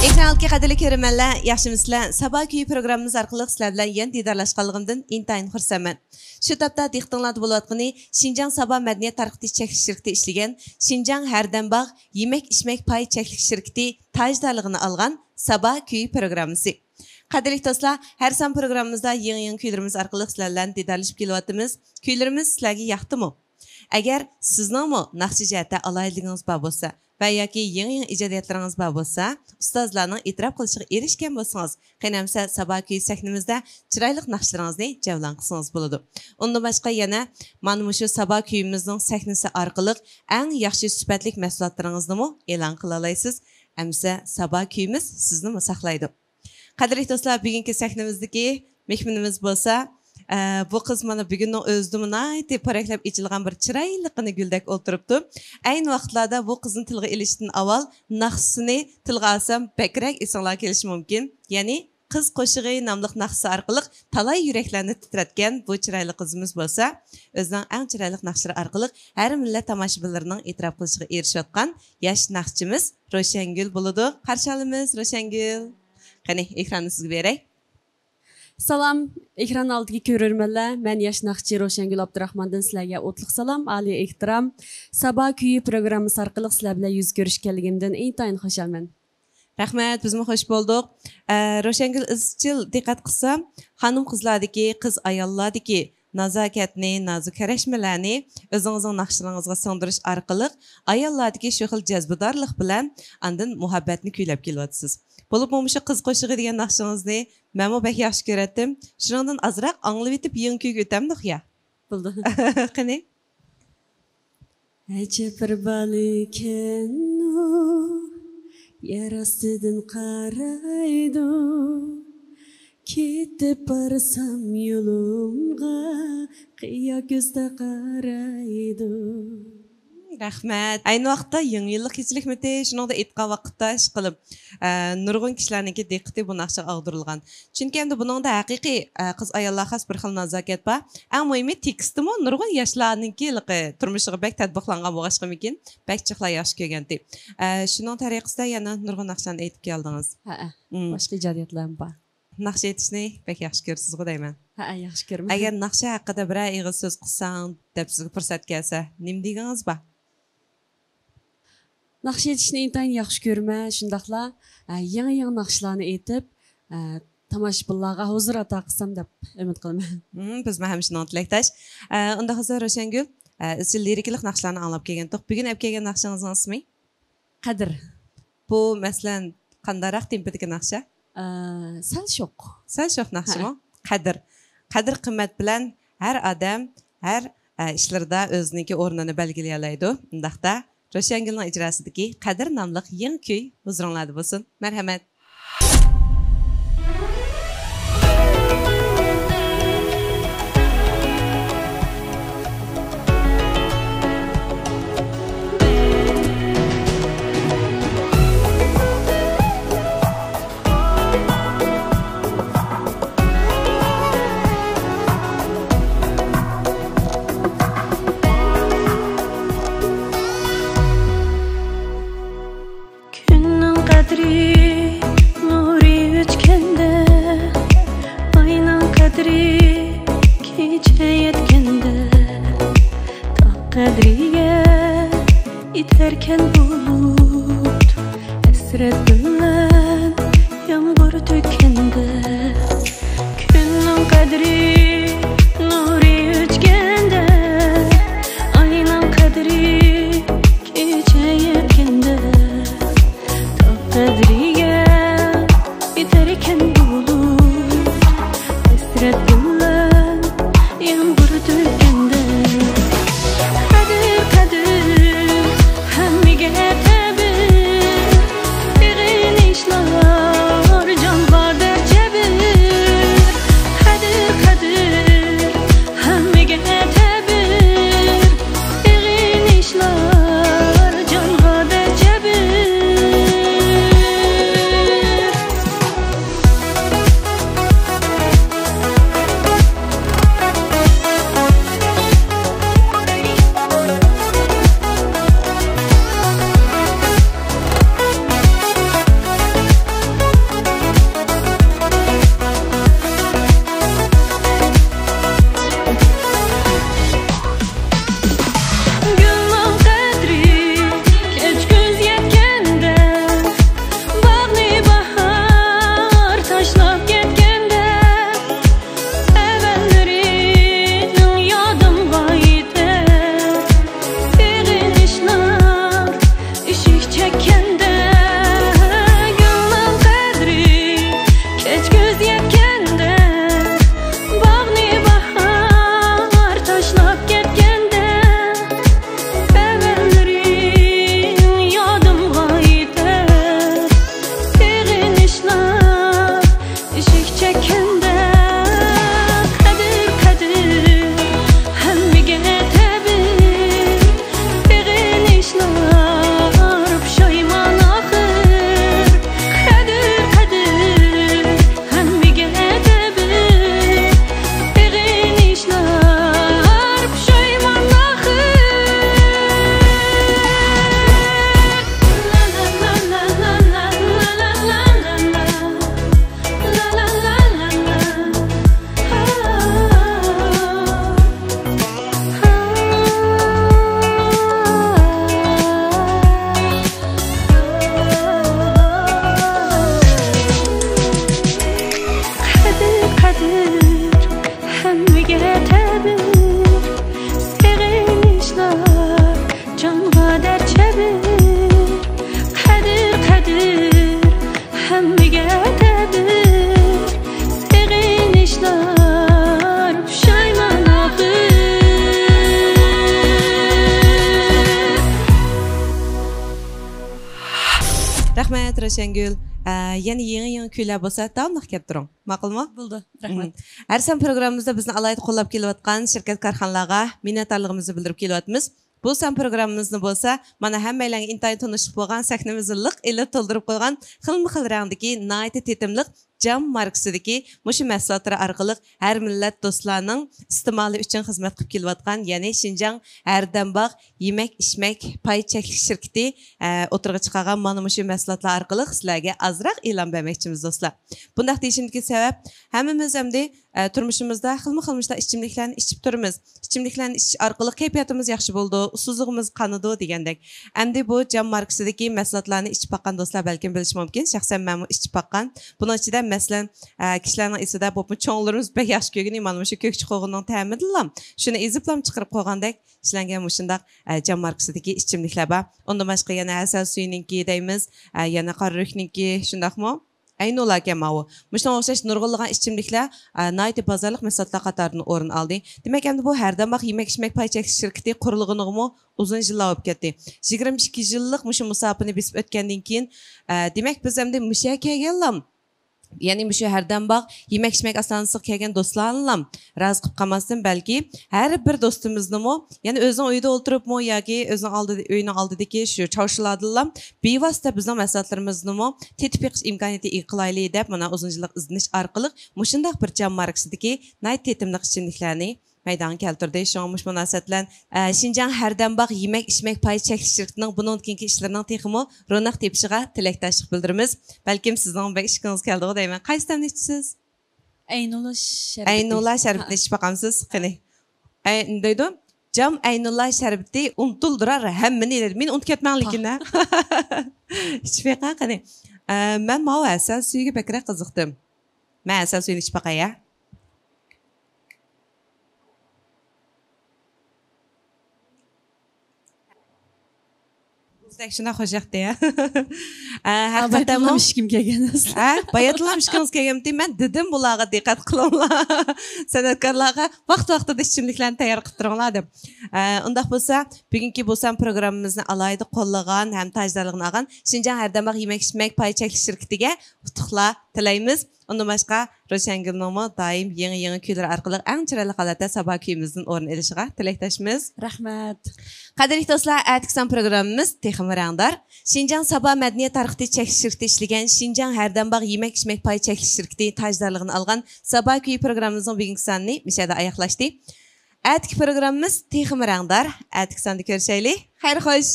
Ekranlıqı qadirli ko'rmanlar, yaxshimisizlar? Sabah kuyi programmamiz orqali sizlar bilan yana diydorlashganligimdan intayin xursandman. Shu topda diqqatinglarda bo'layotgani Şinjan Sabah madaniyat tarqitish cheklik shirkati ishlagan Şinjan Hardambag yemek-ichmak pay cheklik shirkati tajdorligini olgan Sabah kuyi programmasi. Qadirli do'stlar, har son programmamizda yangi kuylarimiz orqali sizlar bilan diydorlashib kelyapmiz. Kuylarimiz sizlarga yoqdimi? Agar sizningmi naqshi jihatda alayligingiz bor bo'lsa va yoki yangi ijodiyatlaringiz bor bo'lsa, ustozlarning e'tirof qilishiga erishgan bo'lsangiz, qaynamsa sabah kuyi sahnimizda chiroyli naqshlaringizni javlan qilsangiz bo'ladi. Undan boshqa yana mana shu sabah kuyimizning sahnasi orqali eng yaxshi sifatli mahsulotlaringizni e'lon qila olasiz. Amsa sabah kuyimiz sizni saqlaydi. Qadrli do'stlar, bugungi sahnamizdagi mehmonimiz bo'lsa, bu qiz mana bugunning o'zida nayti paraklab ichilgan bir chiroyliqini guldak o'tiribdi. Ayni vaqtlarda bu qizni tilga ilishdan avval naqsini tilga olsam bakrak esinglar kelishi mumkin. Ya'ni qiz qo'shig'i nomli naqsi orqali talay yuraklarni titratgan bu chiroyli qizimiz bo'lsa, o'zining eng chiroyli naqshlari orqali har millat tomoshabinlarining e'tirof qilishiga erishayotgan yosh naqshimiz Ro'shangul bo'ladi. Qarshi olamiz Ro'shangul. Qani ekronni sizga beray. Salam, ekran oldidagi ko'rurmanlar. Men yosh naqshchi Ro'shangul Abdurahmondan sizlarga o'tliq salom, oliy ehtirom. Sabah kuyi programmasi orqali sizlar bilan yuz ko'rishganligimdan intayin xushalman. Rahmat, bizmi xush bo'ldik. Ro'shangul izchil diqqat qilsa, xonim qizlardagi, qiz ayollardagi nazokatni, nozik qarashmalarni o'zingizning naqshlaringizga singdirish orqali ayollardagi shu xil jazbidorlik bilan andin muhabbatni kuylab kelyapsiz. Bo'lib shu qiz qo'shig'i degan naqshingizni menmi bak yaxshi ko'ratdim. Shuningdan azroq anglab yetib yangi kuyga o'tamdik ya. Bo'ldi. Qani? Ajab bir baliken yer ostidan qaraydi. Ketib borsam yo'limga qiyo ko'zda qaraydi. Rahmat. Ayni vaqtda yangi yillik kechilik mete shuningda aytgan vaqtda ish qilib nurg'un kishilarniki diqqati bu naqsha og'dirilgan. Chunki endi buningda haqiqiy qiz ayollar xos bir xil nazokat bor. Eng muhimi tekstimi nurg'un yoshlarniki turmushiga bak tatbiqlangan bo'lg'achqa mumkin. Bakchiqlar yaxshi ko'rgandi. Shuning tariqasida yana nurg'un naqshlarni aytib keldingiz. Ha, boshqa ijodiyatlarim bor. Naqsha aytishni bak yaxshi ko'rsiz deyman. Ha, yaxshi ko'raman. Agar naqsha haqida bir og'iz so'z qilsang, deb sizga fursat kelsa, nima deganingiz bor? Naqsh aytishni intayin yaxshi ko'raman. Shundaqla yangi naqshlarni aytib, tomoshabinlarga huzur ato qilsam deb umid qilaman. Biz ham shuni tilakdosh. Unda hozir Ro'shangul, izchil liriklik naqshlarni anglab kelgandik. Bugun olib kelgan naqshingizning ismi? Qadr. Bu masalan qandaroq tempidagi naqsha? Sal sho'q. Sal sho'q naqshimi? Qadr. Qadr qimmat bilan har odam har ishlarda o'ziniki o'rnini belgilay oladi. Undaqda Ro'shangulning ijrosidagi Qadr nomli yangi kuy huzuringlarda bo'lsin. Marhamat. Qadriye iterken bulut esret bilen yağmur tökende günün kadri nuri uçgende aynan kadri gece yetkende qadriye iterken bulut esret bilen yağmur tökende Roşengül. Yeni yeni kuylar bo'lsa, davomli kelib turing. Ma'qulmi? Bo'ldi. Rahmat. Har san programmamizda bizni alayda qo'llab kelayotgan shirkat korxonalarga minnatdorligimizni bildirib kelyapmiz. Bu san programmamizni bo'lsa, mana hammalarga intayin tanishib bo'lgan sahnamizni liq ilib to'ldirib qo'ygan xilma-xil rangdagi nihoyatda tetimliq jam markasidagi mushu mahsulotlar orqali har millat do'stlarning istimoli uchun xizmat qilib kelayotgan, ya'ni Xinjiang Erdambaq yemak-ichmak pay cheklik shirkati o'tirg'i chiqargan mana mushu mahsulotlar orqali sizlarga azroq e'lon bermoqchimiz do'stlar. Bundaq deyishimdagi sabab hammamiz hamda turmushimizda xilma-xil ichimliklarni ichib turamiz. Ichimliklarni ichish orqali kayfiyatimiz yaxshi bo'ldi, usuzligimiz qanidi degandek. Endi bu jam markasidagi mahsulotlarni ichib baqqan do'stlar balkim bilish mumkin. Shaxsan men ichib baqqan. Buning ichida masalan kishilarning esida bo'p cho'nglarimiz bek yaxshi ko'rgan mana shu ko'kchi qo'g'inning ta'midilam. Shuni eziblam chiqarib qo'ygandek ishlangan mushundaq jam markasidagi ichimliklar bor. Undan boshqa yana asal suyininki deymiz, yana qarorukninki shundaqmi? Aynula kemavu. Muştan o'xshash nurg'unlagan ichimliklar nayti bozorlik mahsulotlar qatoridan o'rin oldi. Demak, endi bu Erdambaq yemak-ichmak pay chekish shirkati qurilganigimi uzun yillar o'tib ketdi. 22 yillik mushu musofani besib o'tgandan keyin, demak biz endi musha kelganlar ya'ni mushu Erdambaq yemak-ichmak asosida kelgan do'stlarni rozi qilib qolmasdan balki har bir do'stimiznimi, ya'ni o'zining uyida o'tiribmi yoki o'zining uyining oldidagi shu chorshiladilar bevosita bizning mahsulotlarimizni tetib yiqish imkoniyati qilayli deb mana uzun yillik izlanish orqali mushundaq bir jam markasidagi nihoyat tetimli ichimliklarni maydonga keltirdi. Shunga munosabat bilan Xinjiang Erdambaq yemak-ichmak pay chekish shirkatining bundan keyingi ishlarining texmi ro'naq tepishiga tilakdoshlik bildiramiz. Balkim sizning bir ishingiz keldi deyman. Qaysi tamni ichsiz? Aynula sharbati. Aynula sharbati ichib baqamsiz? Qani. Deydi? Jam Aynula sharbati unutildirar hammani. Men unutib ketmanligini. Ichib baqa qani. Men mau asal suyiga bakra qiziqdim. Men asal suyini ichib baqay. Şuna hoşaqdı ya. Haqiqatan kim kelgansiz? Bayatlam ishkimiz kelganmidi. Men dedim bularga diqqat qilinglar. San'atkorlarga vaqt-vaqtida ichimliklarni tayyor qilib turinglar deb. Undaq bo'lsa, bugungi bo'lsam programmamizni alayda qo'llagan ham tajdorligini olgan Xinjiang Erdambaq yemak-ichmak pay cheklik shirkatiga utuqlar tilaymiz. Undan boshqa Ro'shangulning doim yangi kuylar orqali eng chiroyli holatda sabah kuyimizning o'rin olishiga tilakdoshmiz. Rahmat. Qadrli do'stlar, atiksan programmamiz texmi rangdor. Xinjiang Sabah madaniyat tarixi chekish shirkati ishlagan Xinjiang Erdambaq yemak-ichmak pay cheklik shirkati tajdorligini olgan sabah kuyi programmamizning bugungi sonini mishada oyoqlashdi. Atik programmamiz texmi rangdor. Atiksanda ko'rishaylik. Xayr xo'sh.